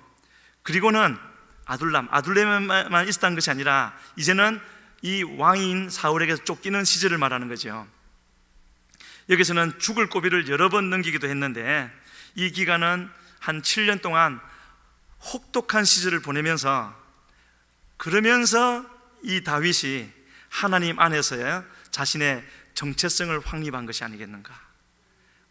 그리고는 아둘람만 있었다는 것이 아니라 이제는 이 왕인 사울에게서 쫓기는 시절을 말하는 거죠. 여기서는 죽을 고비를 여러 번 넘기기도 했는데 이 기간은 한 7년 동안 혹독한 시절을 보내면서, 그러면서 이 다윗이 하나님 안에서의 자신의 정체성을 확립한 것이 아니겠는가.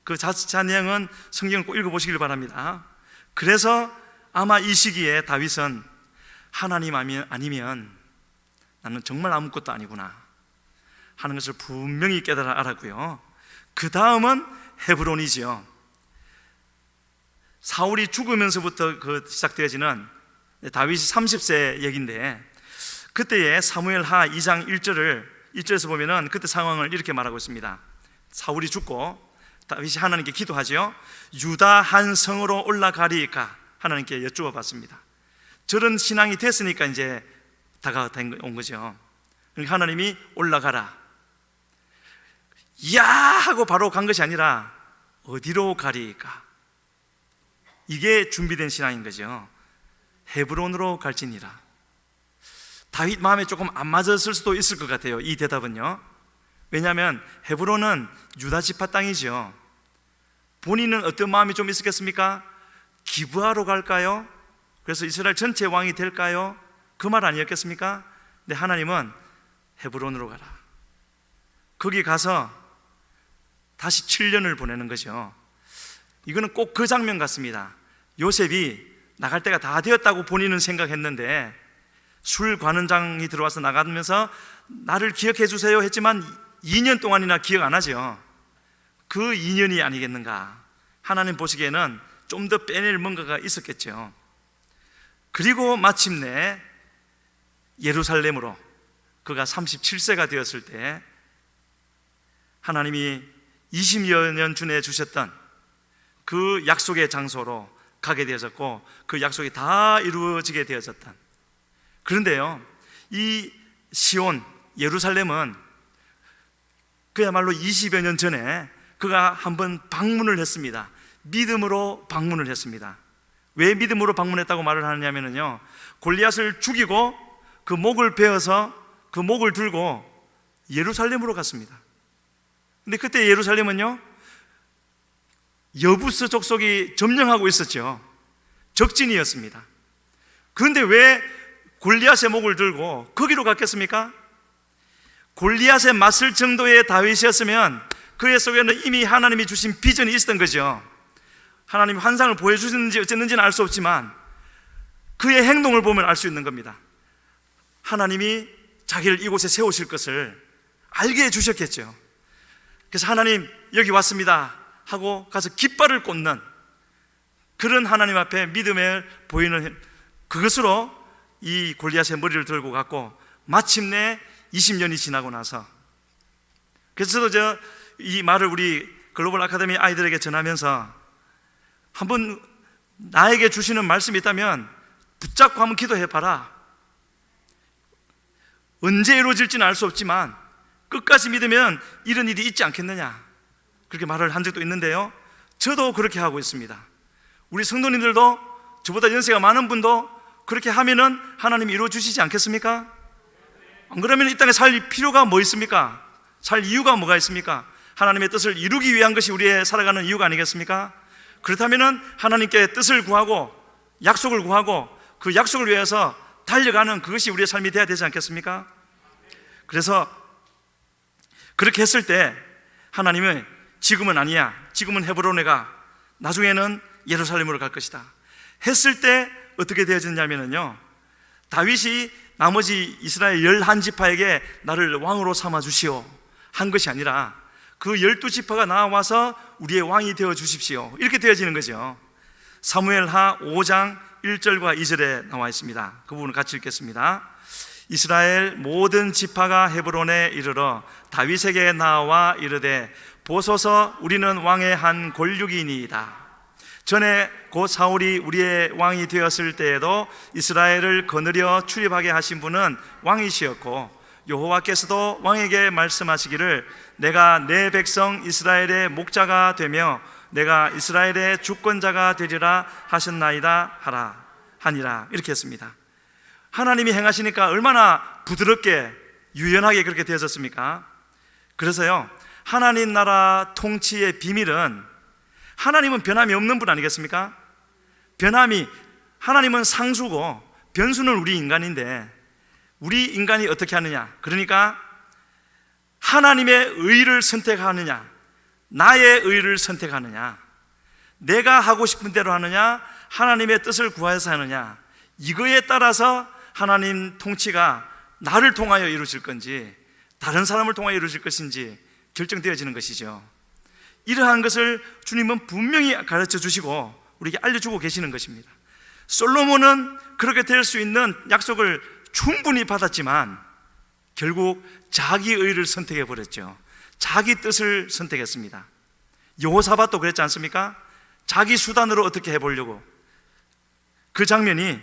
그 자세한 내용은 성경을 꼭 읽어보시길 바랍니다. 그래서 아마 이 시기에 다윗은 하나님 아니면 나는 정말 아무것도 아니구나 하는 것을 분명히 깨달아 알았고요. 그 다음은 헤브론이지요. 사울이 죽으면서부터 시작되어지는 다윗이 30세 얘기인데, 그때의 사무엘하 2장 1절에서 보면은 그때 상황을 이렇게 말하고 있습니다. 사울이 죽고 다윗이 하나님께 기도하죠. 유다 한 성으로 올라가리까 하나님께 여쭈어 봤습니다. 저런 신앙이 됐으니까 이제 다가온 거죠. 그러니까 하나님이 올라가라. 이야 하고 바로 간 것이 아니라 어디로 가리까? 이게 준비된 신앙인 거죠. 헤브론으로 갈지니라. 다윗 마음에 조금 안 맞았을 수도 있을 것 같아요, 이 대답은요. 왜냐하면 헤브론은 유다 지파 땅이죠. 본인은 어떤 마음이 좀 있었겠습니까? 기브아로 갈까요? 그래서 이스라엘 전체 왕이 될까요? 그 말 아니었겠습니까? 근데 하나님은 헤브론으로 가라. 거기 가서 다시 7년을 보내는 거죠. 이거는 꼭 그 장면 같습니다. 요셉이 나갈 때가 다 되었다고 본인은 생각했는데 술 관원장이 들어와서 나가면서 나를 기억해 주세요 했지만 2년 동안이나 기억 안 하죠. 그 2년이 아니겠는가. 하나님 보시기에는 좀 더 빼낼 뭔가가 있었겠죠. 그리고 마침내 예루살렘으로 그가 37세가 되었을 때 하나님이 20여 년 전에 주셨던 그 약속의 장소로 가게 되어졌고 그 약속이 다 이루어지게 되어졌던. 그런데요, 이 시온 예루살렘은 그야말로 20여 년 전에 그가 한번 방문을 했습니다. 믿음으로 방문을 했습니다. 왜 믿음으로 방문했다고 말을 하느냐면요, 골리앗을 죽이고 그 목을 베어서 그 목을 들고 예루살렘으로 갔습니다. 근데 그때 예루살렘은요, 여부스 족속이 점령하고 있었죠. 적진이었습니다. 그런데 왜 골리앗의 목을 들고 거기로 갔겠습니까? 골리앗에 맞설 정도의 다윗이었으면 그의 속에는 이미 하나님이 주신 비전이 있었던 거죠. 하나님이 환상을 보여주셨는지 어쨌는지는 알 수 없지만 그의 행동을 보면 알 수 있는 겁니다. 하나님이 자기를 이곳에 세우실 것을 알게 해주셨겠죠. 그래서 하나님 여기 왔습니다 하고 가서 깃발을 꽂는 그런 하나님 앞에 믿음을 보이는 그것으로 이 골리앗의 머리를 들고 갔고, 마침내 20년이 지나고 나서, 그래서 저도 이 말을 우리 글로벌 아카데미 아이들에게 전하면서 한번 나에게 주시는 말씀이 있다면 붙잡고 한번 기도해 봐라. 언제 이루어질지는 알 수 없지만 끝까지 믿으면 이런 일이 있지 않겠느냐, 그렇게 말을 한 적도 있는데요, 저도 그렇게 하고 있습니다. 우리 성도님들도, 저보다 연세가 많은 분도 그렇게 하면은 하나님이 이루어 주시지 않겠습니까? 안 그러면 이 땅에 살 필요가 뭐 있습니까? 살 이유가 뭐가 있습니까? 하나님의 뜻을 이루기 위한 것이 우리의 살아가는 이유가 아니겠습니까? 그렇다면은 하나님께 뜻을 구하고 약속을 구하고 그 약속을 위해서 달려가는 그것이 우리의 삶이 되어야 되지 않겠습니까? 그래서 그렇게 했을 때 하나님은 지금은 아니야, 지금은 헤브론에 가, 나중에는 예루살렘으로 갈 것이다 했을 때 어떻게 되어졌냐면요, 다윗이 나머지 이스라엘 11지파에게 나를 왕으로 삼아 주시오 한 것이 아니라 그 12지파가 나와서 우리의 왕이 되어 주십시오, 이렇게 되어지는 거죠. 사무엘하 5장 1절과 2절에 나와 있습니다. 그 부분을 같이 읽겠습니다. 이스라엘 모든 지파가 헤브론에 이르러 다윗에게 나와 이르되 보소서 우리는 왕의 한 골육이니이다. 전에 곧 사울이 우리의 왕이 되었을 때에도 이스라엘을 거느려 출입하게 하신 분은 왕이시었고 여호와께서도 왕에게 말씀하시기를 내가 내 백성 이스라엘의 목자가 되며 내가 이스라엘의 주권자가 되리라 하셨나이다 하니라, 이렇게 했습니다. 하나님이 행하시니까 얼마나 부드럽게 유연하게 그렇게 되어졌습니까? 그래서요, 하나님 나라 통치의 비밀은, 하나님은 변함이 없는 분 아니겠습니까? 하나님은 상수고 변수는 우리 인간인데 우리 인간이 어떻게 하느냐, 그러니까 하나님의 의를 선택하느냐, 나의 의를 선택하느냐, 내가 하고 싶은 대로 하느냐, 하나님의 뜻을 구하여서 하느냐, 이거에 따라서 하나님 통치가 나를 통하여 이루어질 건지 다른 사람을 통하여 이루어질 것인지 결정되어지는 것이죠. 이러한 것을 주님은 분명히 가르쳐 주시고 우리에게 알려주고 계시는 것입니다. 솔로몬은 그렇게 될 수 있는 약속을 충분히 받았지만 결국 자기 의를 선택해 버렸죠. 자기 뜻을 선택했습니다. 여호사밧도 그랬지 않습니까? 자기 수단으로 어떻게 해보려고. 그 장면이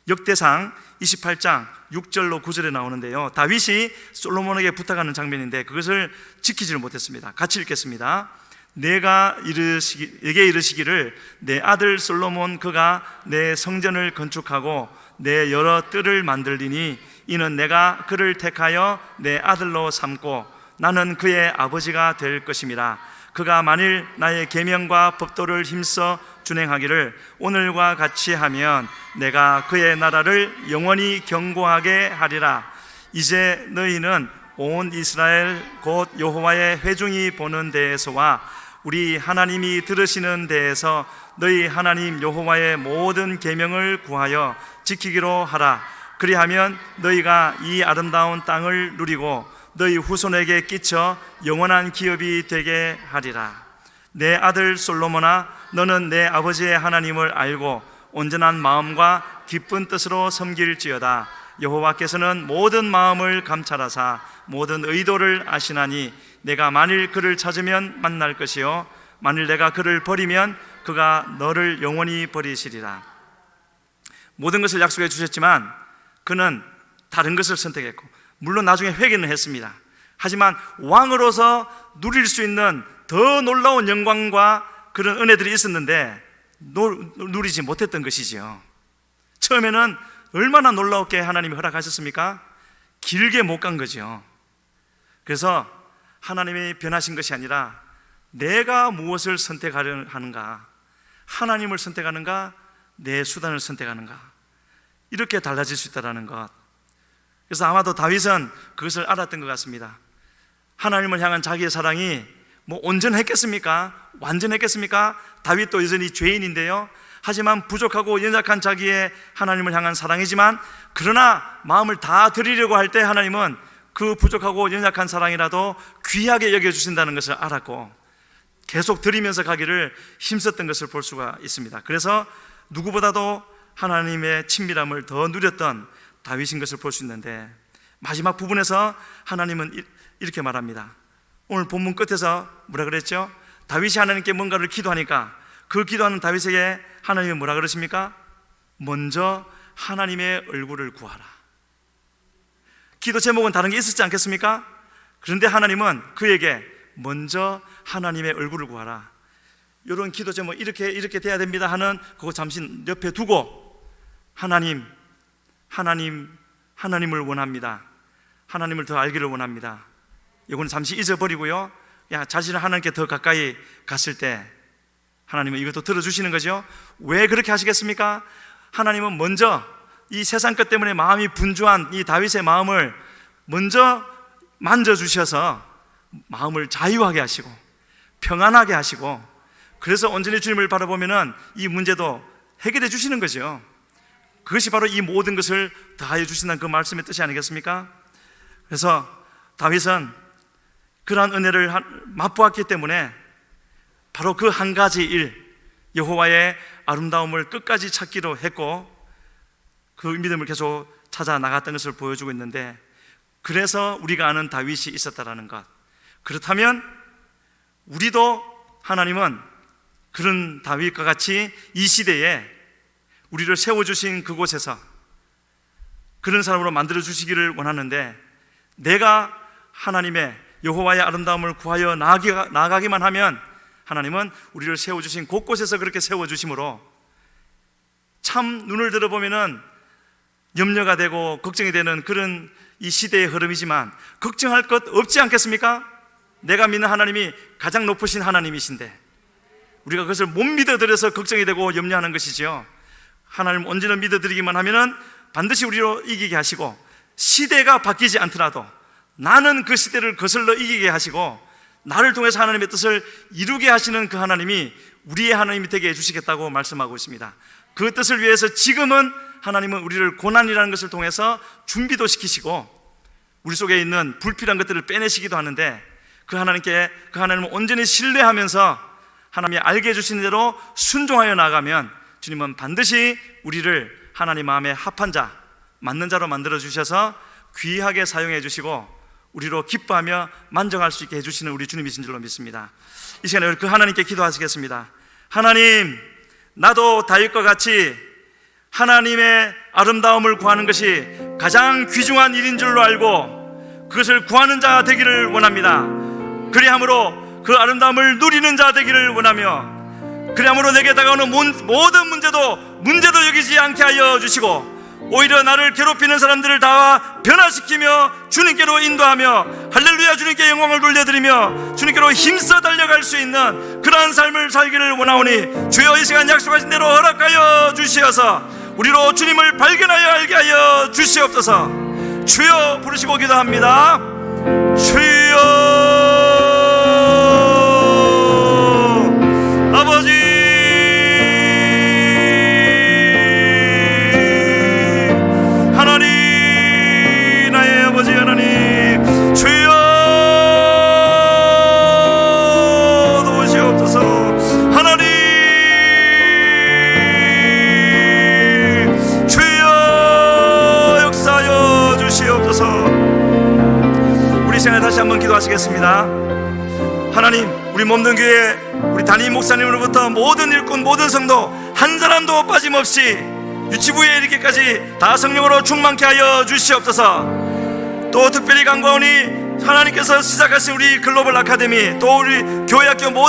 역대상 28장 6절로 9절에 나오는데요, 다윗이 솔로몬에게 부탁하는 장면인데 그것을 지키지를 못했습니다. 같이 읽겠습니다. 내게 이르시기를 내 아들 솔로몬 그가 내 성전을 건축하고 내 여러 뜰을 만들리니 이는 내가 그를 택하여 내 아들로 삼고 나는 그의 아버지가 될 것임이라. 그가 만일 나의 계명과 법도를 힘써 준행하기를 오늘과 같이 하면 내가 그의 나라를 영원히 견고하게 하리라. 이제 너희는 온 이스라엘 곧 여호와의 회중이 보는 데에서와 우리 하나님이 들으시는 데에서 너희 하나님 여호와의 모든 계명을 구하여 지키기로 하라. 그리하면 너희가 이 아름다운 땅을 누리고 너희 후손에게 끼쳐 영원한 기업이 되게 하리라. 내 아들 솔로몬아, 너는 내 아버지의 하나님을 알고 온전한 마음과 기쁜 뜻으로 섬길지어다. 여호와께서는 모든 마음을 감찰하사 모든 의도를 아시나니 내가 만일 그를 찾으면 만날 것이요 만일 내가 그를 버리면 그가 너를 영원히 버리시리라. 모든 것을 약속해 주셨지만 그는 다른 것을 선택했고, 물론 나중에 회개는 했습니다. 하지만 왕으로서 누릴 수 있는 더 놀라운 영광과 그런 은혜들이 있었는데 누리지 못했던 것이지요. 처음에는 얼마나 놀라웠게 하나님이 허락하셨습니까? 길게 못 간 거죠. 그래서 하나님이 변하신 것이 아니라 내가 무엇을 선택하려 하는가, 하나님을 선택하는가, 내 수단을 선택하는가, 이렇게 달라질 수 있다는 것. 그래서 아마도 다윗은 그것을 알았던 것 같습니다. 하나님을 향한 자기의 사랑이 온전했겠습니까? 완전했겠습니까? 다윗도 여전히 죄인인데요. 하지만 부족하고 연약한 자기의 하나님을 향한 사랑이지만, 그러나 마음을 다 드리려고 할 때 하나님은 그 부족하고 연약한 사랑이라도 귀하게 여겨주신다는 것을 알았고 계속 드리면서 가기를 힘썼던 것을 볼 수가 있습니다. 그래서 누구보다도 하나님의 친밀함을 더 누렸던 다윗인 것을 볼 수 있는데, 마지막 부분에서 하나님은 이렇게 말합니다. 오늘 본문 끝에서 뭐라 그랬죠? 다윗이 하나님께 뭔가를 기도하니까 그 기도하는 다윗에게 하나님이 뭐라 그러십니까? 먼저 하나님의 얼굴을 구하라. 기도 제목은 다른 게 있었지 않겠습니까? 그런데 하나님은 그에게 먼저 하나님의 얼굴을 구하라. 이런 기도 제목 이렇게 돼야 됩니다 하는 그거 잠시 옆에 두고 하나님을 원합니다. 하나님을 더 알기를 원합니다. 이거는 잠시 잊어버리고요, 자신을 하나님께 더 가까이 갔을 때 하나님은 이것도 들어주시는 거죠. 왜 그렇게 하시겠습니까? 하나님은 먼저 이 세상 것 때문에 마음이 분주한 이 다윗의 마음을 먼저 만져주셔서 마음을 자유하게 하시고 평안하게 하시고, 그래서 온전히 주님을 바라보면 이 문제도 해결해 주시는 거죠. 그것이 바로 이 모든 것을 다해 주신다는 그 말씀의 뜻이 아니겠습니까? 그래서 다윗은 그러한 은혜를 맛보았기 때문에 바로 그 한 가지 일, 여호와의 아름다움을 끝까지 찾기로 했고 그 믿음을 계속 찾아 나갔던 것을 보여주고 있는데, 그래서 우리가 아는 다윗이 있었다라는 것. 그렇다면 우리도 하나님은 그런 다윗과 같이 이 시대에 우리를 세워주신 그곳에서 그런 사람으로 만들어 주시기를 원하는데, 내가 하나님의 여호와의 아름다움을 구하여 나아가기만 하면 하나님은 우리를 세워주신 곳곳에서 그렇게 세워주심으로 참 눈을 들어보면 염려가 되고 걱정이 되는 그런 이 시대의 흐름이지만 걱정할 것 없지 않겠습니까? 내가 믿는 하나님이 가장 높으신 하나님이신데 우리가 그것을 못 믿어드려서 걱정이 되고 염려하는 것이지요. 하나님 언제나 믿어드리기만 하면 반드시 우리로 이기게 하시고, 시대가 바뀌지 않더라도 나는 그 시대를 거슬러 이기게 하시고 나를 통해서 하나님의 뜻을 이루게 하시는 그 하나님이 우리의 하나님이 되게 해주시겠다고 말씀하고 있습니다. 그 뜻을 위해서 지금은 하나님은 우리를 고난이라는 것을 통해서 준비도 시키시고 우리 속에 있는 불필요한 것들을 빼내시기도 하는데, 그 하나님을 온전히 신뢰하면서 하나님이 알게 해주신 대로 순종하여 나가면 주님은 반드시 우리를 하나님 마음에 합한 자, 맞는 자로 만들어 주셔서 귀하게 사용해 주시고 우리로 기뻐하며 만족할 수 있게 해주시는 우리 주님이신 줄로 믿습니다. 이 시간에 그 하나님께 기도하시겠습니다. 하나님, 나도 다윗과 같이 하나님의 아름다움을 구하는 것이 가장 귀중한 일인 줄로 알고 그것을 구하는 자 되기를 원합니다. 그리함으로 그 아름다움을 누리는 자 되기를 원하며, 그리함으로 내게 다가오는 모든 문제도 문제로 여기지 않게 하여 주시고 오히려 나를 괴롭히는 사람들을 다 변화시키며 주님께로 인도하며 할렐루야 주님께 영광을 돌려드리며 주님께로 힘써 달려갈 수 있는 그러한 삶을 살기를 원하오니 주여 이 시간 약속하신 대로 허락하여 주시어서 우리로 주님을 발견하여 알게 하여 주시옵소서. 주여 부르시고 기도합니다. 주여 아버지 하나님, 나의 아버지 하나님, 주여 도우시옵소서. 하나님 주여 역사하여 주시옵소서. 우리 시간에 다시 한번 기도하시겠습니다. 하나님, 우리 몸든 교회 우리 담임 목사님으로부터 모든 일꾼 모든 성도 한 사람도 빠짐없이 유치부에 이르기까지 다 성령으로 충만케 하여 주시옵소서. 또 특별히 간구하오니 하나님께서 시작하신 우리 글로벌 아카데미 또 우리 교회 학교 모든